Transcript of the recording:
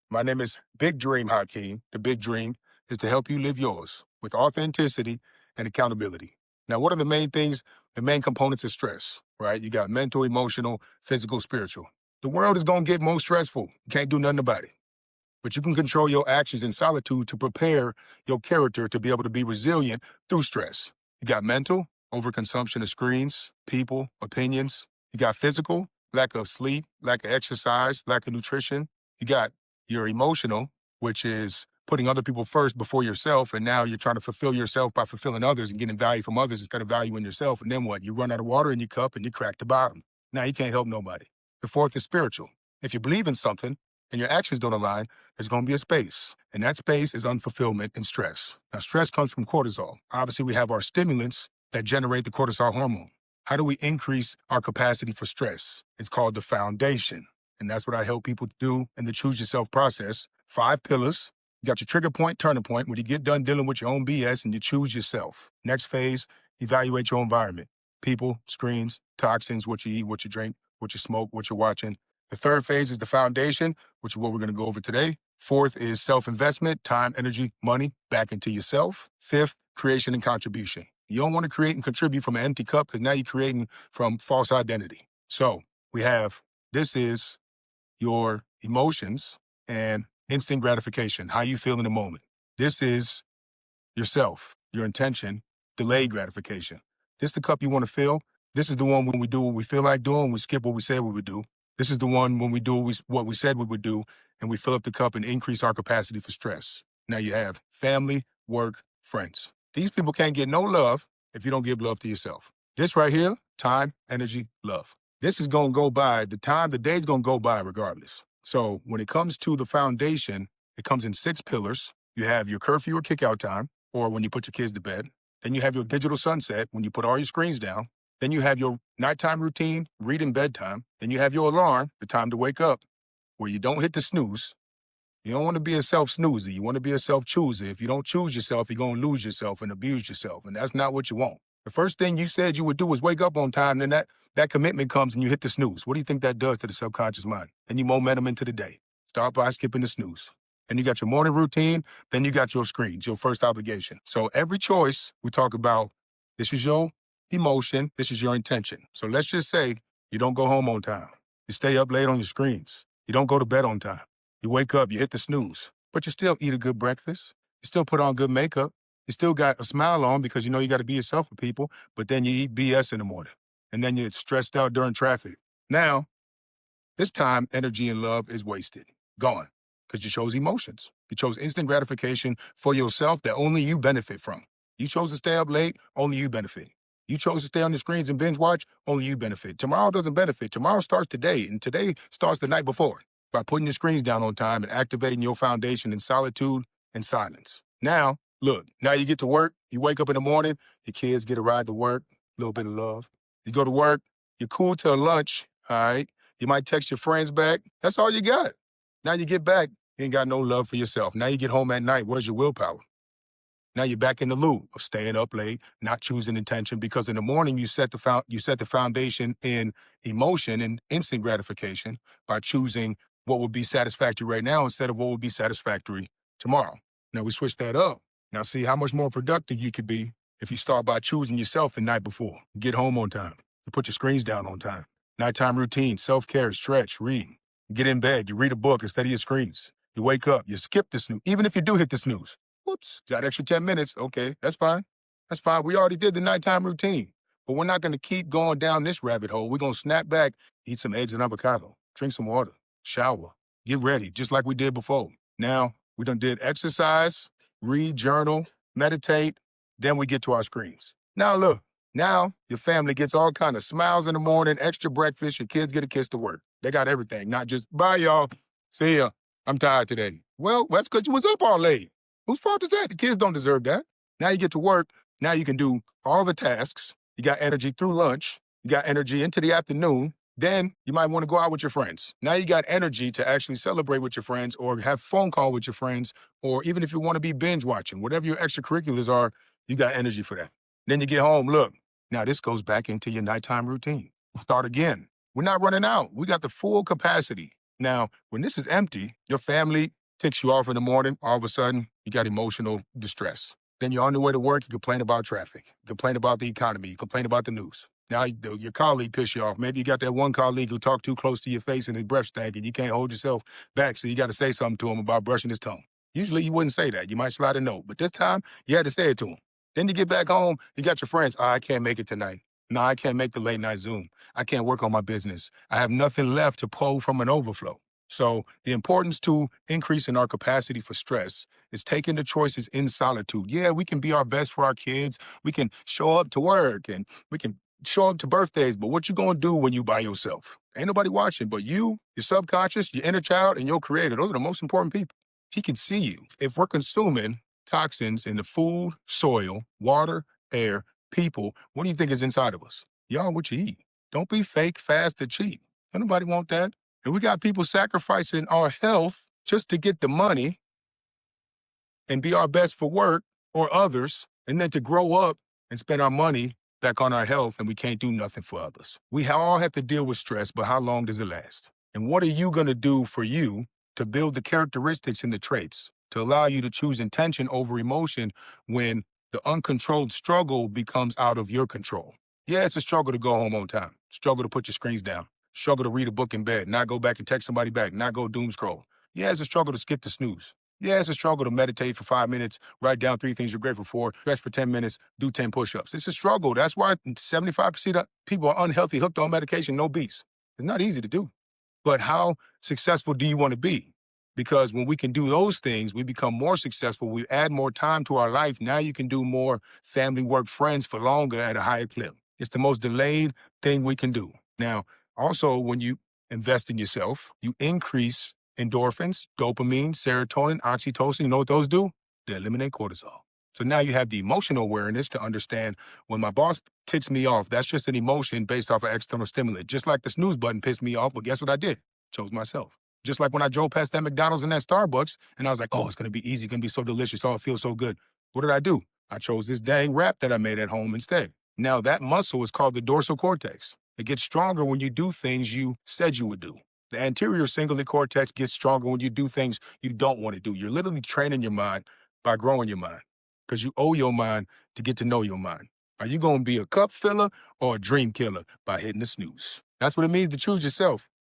My name is Big Dream Hakeem. The big dream is to help you live yours with authenticity and accountability. Now, what are the main things, the main components of stress, right? You got mental, emotional, physical, spiritual. The world is going to get more stressful. You can't do nothing about it. But you can control your actions in solitude to prepare your character to be able to be resilient through stress. You got mental, overconsumption of screens, people, opinions. You got physical, lack of sleep, lack of exercise, lack of nutrition. You got your emotional, which is putting other people first before yourself. And now you're trying to fulfill yourself by fulfilling others and getting value from others instead of valuing yourself. And then what? You run out of water in your cup and you crack the bottom. Now you can't help nobody. The fourth is spiritual. If you believe in something and your actions don't align, there's going to be a space. And that space is unfulfillment and stress. Now, stress comes from cortisol. Obviously, we have our stimulants that generate the cortisol hormone. How do we increase our capacity for stress? It's called the foundation. And that's what I help people do in the Choose Yourself process. 5 pillars. You got your trigger point, turning point, when you get done dealing with your own BS and you choose yourself. Next phase, evaluate your environment. People, screens, toxins, what you eat, what you drink, what you smoke, what you're watching. The third phase is the foundation, which is what we're going to go over today. Fourth is self-investment, time, energy, money, back into yourself. Fifth, creation and contribution. You don't want to create and contribute from an empty cup because now you're creating from false identity. So we have, this is your emotions and instant gratification, how you feel in the moment. This is yourself, your intention, delayed gratification. This is the cup you want to fill. This is the one when we do what we feel like doing, we skip what we said we would do. This is the one when we do what we said we would do, and we fill up the cup and increase our capacity for stress. Now you have family, work, friends. These people can't get no love if you don't give love to yourself. This right here, time, energy, love. This is going to go by, the day's going to go by regardless. So when it comes to the foundation, it comes in 6 pillars. You have your curfew or kick-out time, or when you put your kids to bed. Then you have your digital sunset, when you put all your screens down. Then you have your nighttime routine, reading bedtime. Then you have your alarm, the time to wake up, where you don't hit the snooze. You don't want to be a self-snoozer. You want to be a self-chooser. If you don't choose yourself, you're going to lose yourself and abuse yourself. And that's not what you want. The first thing you said you would do was wake up on time. Then that commitment comes and you hit the snooze. What do you think that does to the subconscious mind? Then you momentum into the day. Start by skipping the snooze. Then you got your morning routine. Then you got your screens, your first obligation. So every choice we talk about, this is your emotion. This is your intention. So let's just say you don't go home on time. You stay up late on your screens. You don't go to bed on time. You wake up, you hit the snooze, but you still eat a good breakfast. You still put on good makeup. You still got a smile on because you know you got to be yourself with people, but then you eat BS in the morning. And then you're stressed out during traffic. Now, this time, energy and love is wasted, gone, because you chose emotions. You chose instant gratification for yourself that only you benefit from. You chose to stay up late, only you benefit. You chose to stay on the screens and binge watch, only you benefit. Tomorrow doesn't benefit. Tomorrow starts today, and today starts the night before by putting your screens down on time and activating your foundation in solitude and silence. Now, look, now you get to work, you wake up in the morning, your kids get a ride to work, a little bit of love. You go to work, you're cool till lunch, all right? You might text your friends back. That's all you got. Now you get back, you ain't got no love for yourself. Now you get home at night, where's your willpower? Now you're back in the loop of staying up late, not choosing intention, because in the morning you set the foundation in emotion and instant gratification by choosing what would be satisfactory right now instead of what would be satisfactory tomorrow. Now we switch that up. Now see how much more productive you could be if you start by choosing yourself the night before. Get home on time. You put your screens down on time. Nighttime routine, self-care, stretch, read. You get in bed, you read a book instead of your screens. You wake up, you skip the snooze, even if you do hit the snooze. Whoops, got extra 10 minutes. Okay, that's fine. That's fine. We already did the nighttime routine, but we're not going to keep going down this rabbit hole. We're going to snap back, eat some eggs and avocado, drink some water, shower, get ready, just like we did before. Now, we done did exercise, read, journal, meditate, then we get to our screens. Now look, now your family gets all kind of smiles in the morning, extra breakfast, your kids get a kiss to work. They got everything, not just, bye y'all, see ya, I'm tired today. Well, that's because you was up all late. Whose fault is that? The kids don't deserve that. Now you get to work. Now you can do all the tasks. You got energy through lunch. You got energy into the afternoon. Then you might want to go out with your friends. Now you got energy to actually celebrate with your friends or have a phone call with your friends, or even if you want to be binge watching, whatever your extracurriculars are, you got energy for that. Then you get home, look, now this goes back into your nighttime routine. Start again. We're not running out. We got the full capacity Now, when this is empty, your family ticks you off in the morning, all of a sudden, you got emotional distress. Then you're on your way to work, you complain about traffic, you complain about the economy, you complain about the news. Now, your colleague pissed you off. Maybe you got that one colleague who talked too close to your face and his breath stank, and you can't hold yourself back, so you got to say something to him about brushing his tongue. Usually, you wouldn't say that. You might slide a note, but this time, you had to say it to him. Then you get back home, you got your friends. I can't make it tonight. No, I can't make the late night Zoom. I can't work on my business. I have nothing left to pull from an overflow. So the importance to increasing our capacity for stress is taking the choices in solitude. Yeah, we can be our best for our kids. We can show up to work and we can show up to birthdays, but what you gonna do when you by yourself? Ain't nobody watching but you, your subconscious, your inner child, and your creator. Those are the most important people. He can see you. If we're consuming toxins in the food, soil, water, air, people, what do you think is inside of us? Y'all, what you eat. Don't be fake, fast, or cheap. Don't nobody want that. And we got people sacrificing our health just to get the money and be our best for work or others, and then to grow up and spend our money back on our health, and we can't do nothing for others. We all have to deal with stress, but how long does it last? And what are you going to do for you to build the characteristics and the traits to allow you to choose intention over emotion when the uncontrolled struggle becomes out of your control? Yeah, it's a struggle to go home on time, struggle to put your screens down, struggle to read a book in bed, not go back and text somebody back, not go doom scroll. Yeah, it's a struggle to skip the snooze. Yeah, it's a struggle to meditate for 5 minutes, write down 3 things you're grateful for, stretch for 10 minutes, do 10 push-ups. It's a struggle. That's why 75% of people are unhealthy, hooked on medication, no beats. It's not easy to do. But how successful do you want to be? Because when we can do those things, we become more successful. We add more time to our life. Now you can do more family, work, friends for longer at a higher clip. It's the most delayed thing we can do. Now, also, when you invest in yourself, you increase endorphins, dopamine, serotonin, oxytocin. You know what those do? They eliminate cortisol. So now you have the emotional awareness to understand when my boss ticks me off, that's just an emotion based off of external stimuli. Just like the snooze button pissed me off, but guess what I did? Chose myself. Just like when I drove past that McDonald's and that Starbucks, and I was like, oh, it's going to be easy, going to be so delicious, oh, it feels so good. What did I do? I chose this dang wrap that I made at home instead. Now that muscle is called the dorsal cortex. It gets stronger when you do things you said you would do. The anterior cingulate cortex gets stronger when you do things you don't want to do. You're literally training your mind by growing your mind because you owe your mind to get to know your mind. Are you going to be a cup filler or a dream killer by hitting the snooze? That's what it means to choose yourself.